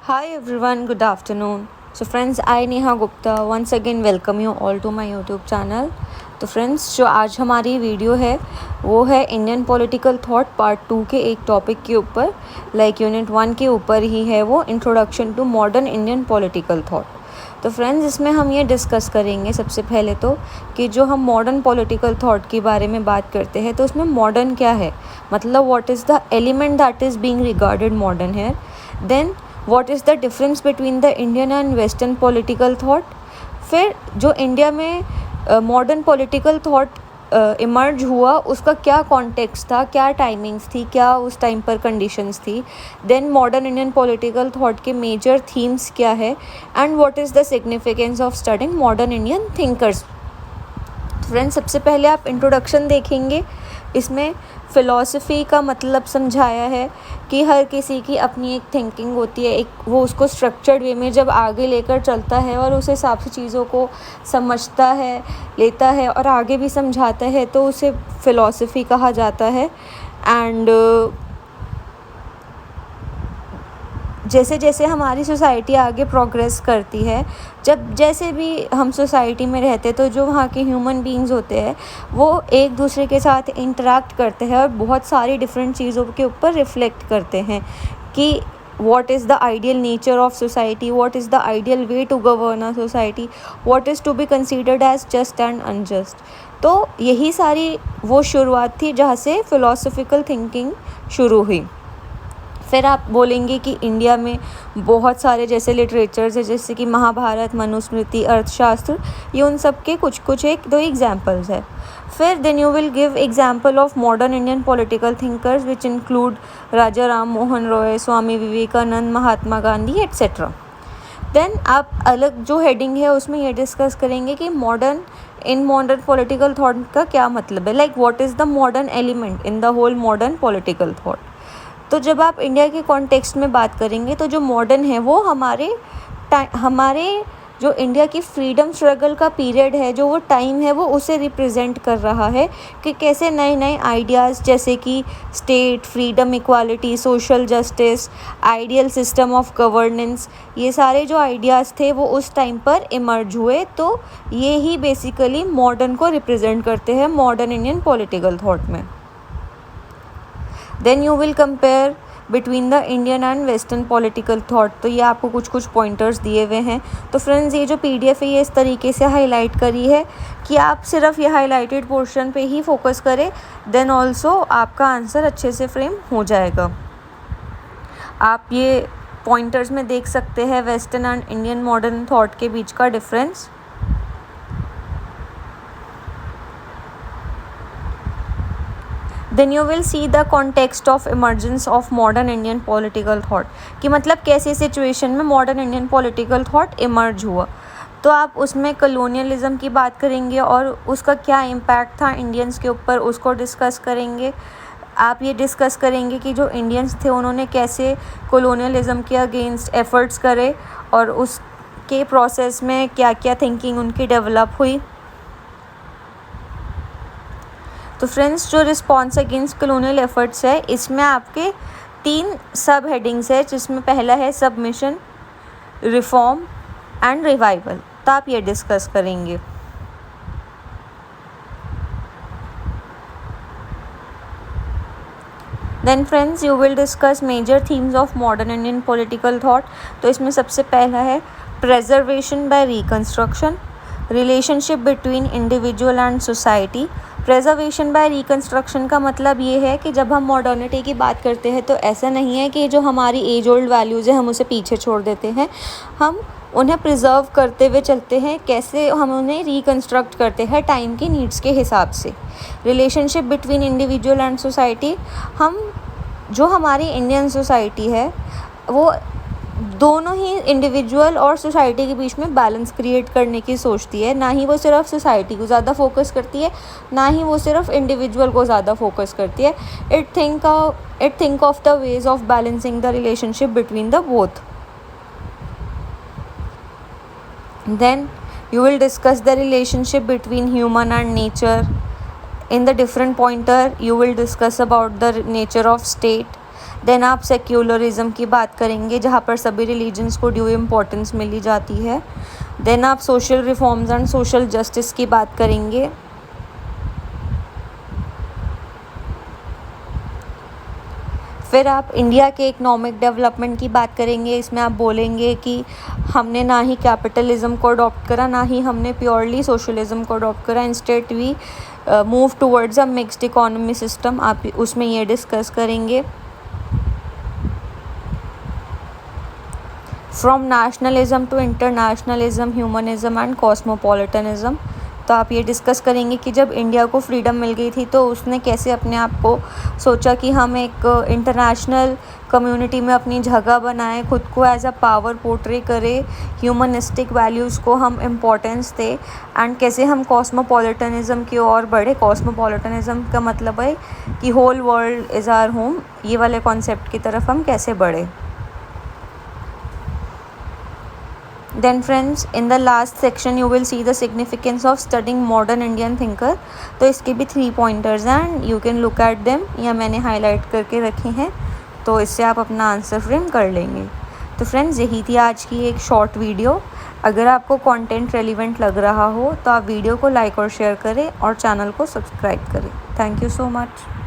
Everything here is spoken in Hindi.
Hi everyone, good afternoon. So friends, I Neha Gupta once again welcome you all to my YouTube channel. तो फ्रेंड्स जो आज हमारी वीडियो है वो है इंडियन पॉलिटिकल थॉट पार्ट 2 के एक टॉपिक के ऊपर यूनिट 1 के ऊपर ही है वो introduction to modern Indian political thought. तो फ्रेंड्स इसमें हम ये डिस्कस करेंगे सबसे पहले तो कि जो हम मॉडर्न पॉलिटिकल थॉट के बारे में बात करते हैं तो उसमें मॉडर्न क्या है, मतलब what is the element that is being regarded modern है। Then what is the difference between the Indian and western political thought. फिर जो इंडिया में मॉडर्न पॉलिटिकल थॉट इमर्ज हुआ उसका क्या कॉन्टेक्स्ट था, क्या टाइमिंग्स थी, क्या उस टाइम पर कंडीशंस थी। Then modern Indian political thought के मेजर थीम्स क्या है and what is the significance of studying modern Indian thinkers. Friends सबसे पहले आप इंट्रोडक्शन देखेंगे, इसमें फ़िलॉसफी का मतलब समझाया है कि हर किसी की अपनी एक थिंकिंग होती है, एक वो उसको स्ट्रक्चर्ड वे में जब आगे लेकर चलता है और उस हिसाब से चीज़ों को समझता है, लेता है और आगे भी समझाता है तो उसे फ़िलॉसफी कहा जाता है। एंड जैसे जैसे हमारी सोसाइटी आगे प्रोग्रेस करती है, जब जैसे भी हम सोसाइटी में रहते हैं तो जो वहाँ के ह्यूमन बीइंग्स होते हैं वो एक दूसरे के साथ इंटरेक्ट करते हैं और बहुत सारी डिफरेंट चीज़ों के ऊपर रिफ्लेक्ट करते हैं कि what is the ideal nature of society, what is the ideal way to govern a society, what is to be considered as just and unjust। तो यही सारी वो शुरुआत थी जहाँ से फ़िलोसफिकल थिंकिंग शुरू हुई। फिर आप बोलेंगे कि इंडिया में बहुत सारे जैसे लिटरेचर्स है, जैसे कि महाभारत, मनुस्मृति, अर्थशास्त्र, ये उन सब के कुछ एक दो एग्जाम्पल्स है। फिर then you will give example of modern Indian political thinkers which include Raja Ram Mohan Roy, Swami Vivekananda, Mahatma Gandhi etcetera. Then आप अलग जो हेडिंग है उसमें ये डिस्कस करेंगे कि मॉडर्न पॉलिटिकल थॉट का क्या मतलब है, like what is the modern element in the whole modern political thought. तो जब आप इंडिया के कॉन्टेक्स्ट में बात करेंगे तो जो मॉडर्न है वो हमारे जो इंडिया की फ्रीडम स्ट्रगल का पीरियड है, जो वो टाइम है, वो उसे रिप्रेजेंट कर रहा है कि कैसे नए नए आइडियाज़ जैसे कि state, freedom, equality, social justice, ideal system of governance, ये सारे जो आइडियाज़ थे वो उस टाइम पर इमर्ज हुए। तो ये ही बेसिकली मॉडर्न को रिप्रेजेंट करते हैं मॉडर्न इंडियन पॉलिटिकल थॉट में। Then you will compare between the Indian and western political thought. तो ये आपको कुछ पॉइंटर्स दिए हुए हैं। तो फ्रेंड्स ये जो पीडीएफ है ये इस तरीके से हाईलाइट करी है कि आप सिर्फ ये हाईलाइटेड पोर्शन पे ही फोकस करें, देन ऑल्सो आपका आंसर अच्छे से फ्रेम हो जाएगा। आप ये पॉइंटर्स में देख सकते हैं western and Indian modern thought के बीच का difference. Then you will see the context of emergence of modern Indian political thought कि मतलब कैसे सिचुएशन में modern Indian political thought emerge हुआ। तो आप उसमें कॉलोनियलिज्म की बात करेंगे और उसका क्या इम्पैक्ट था इंडियंस के ऊपर, उसको डिस्कस करेंगे। आप ये डिस्कस करेंगे कि जो इंडियंस थे उन्होंने कैसे कॉलोनियलिज्म के अगेंस्ट एफर्ट्स करे और उसके प्रोसेस में क्या क्या थिंकिंग उनकी डेवलप हुई। तो फ्रेंड्स जो रिस्पॉन्स अगेंस्ट कॉलोनियल एफर्ट्स है इसमें आपके 3 सब हेडिंग्स है, जिसमें पहला है सबमिशन, रिफॉर्म एंड रिवाइवल। तो आप ये डिस्कस करेंगे। Then friends you will discuss major themes of modern Indian political thought. तो इसमें सबसे पहला है preservation by reconstruction, relationship between individual and society. Preservation by reconstruction का मतलब ये है कि जब हम मॉडर्निटी की बात करते हैं तो ऐसा नहीं है कि जो हमारी एज ओल्ड वैल्यूज़ है हम उसे पीछे छोड़ देते हैं, हम उन्हें प्रिजर्व करते हुए चलते हैं। कैसे हम उन्हें रिकंस्ट्रक्ट करते हैं टाइम की नीड्स के हिसाब से। Relationship between individual and society, हम जो हमारी इंडियन सोसाइटी है वो दोनों ही इंडिविजुअल और सोसाइटी के बीच में बैलेंस क्रिएट करने की सोचती है। ना ही वो सिर्फ सोसाइटी को ज़्यादा फोकस करती है, ना ही वो सिर्फ इंडिविजुअल को ज़्यादा फोकस करती है। It think of the ways of balancing the relationship between the both. Then you will discuss the relationship between human and nature. In the different pointer you will discuss about the nature of state, then आप सेक्युलरिज्म की बात करेंगे, जहाँ पर सभी रिलीजन्स को ड्यू इम्पोर्टेंस मिली जाती है। देन आप social reforms and social justice की बात करेंगे। फिर आप इंडिया के इकोनॉमिक डेवलपमेंट की बात करेंगे। इसमें आप बोलेंगे कि हमने ना ही कैपिटलिज्म को अडॉप्ट करा, ना ही हमने प्योरली सोशलिज्म को अडॉप्ट करा, instead we move towards a mixed economy system. आप उसमें ये डिस्कस करेंगे। From nationalism to internationalism, humanism and cosmopolitanism. तो आप ये डिस्कस करेंगे कि जब इंडिया को फ्रीडम मिल गई थी तो उसने कैसे अपने आप को सोचा कि हम एक इंटरनेशनल कम्युनिटी में अपनी जगह बनाएं, खुद को एज अ पावर पोर्ट्रे करें, ह्यूमनिस्टिक वैल्यूज़ को हम इम्पोर्टेंस दें, एंड कैसे हम कॉस्मोपॉलिटनिज्म की ओर बढ़े। कॉस्मोपॉलिटनिज्म का मतलब है कि whole world is our home, ये वाले कॉन्सेप्ट की तरफ हम कैसे बढ़े। Then friends, in the last section you will see the significance of studying modern Indian thinker। तो इसके भी 3 pointers हैं and you can look at them, या मैंने हाईलाइट करके रखे हैं, तो इससे आप अपना आंसर फ्रेम कर लेंगे। तो फ्रेंड्स, यही थी आज की एक शॉर्ट वीडियो। अगर आपको कंटेंट रेलिवेंट लग रहा हो तो आप वीडियो को लाइक और शेयर करें और चैनल को सब्सक्राइब करें। Thank you so much.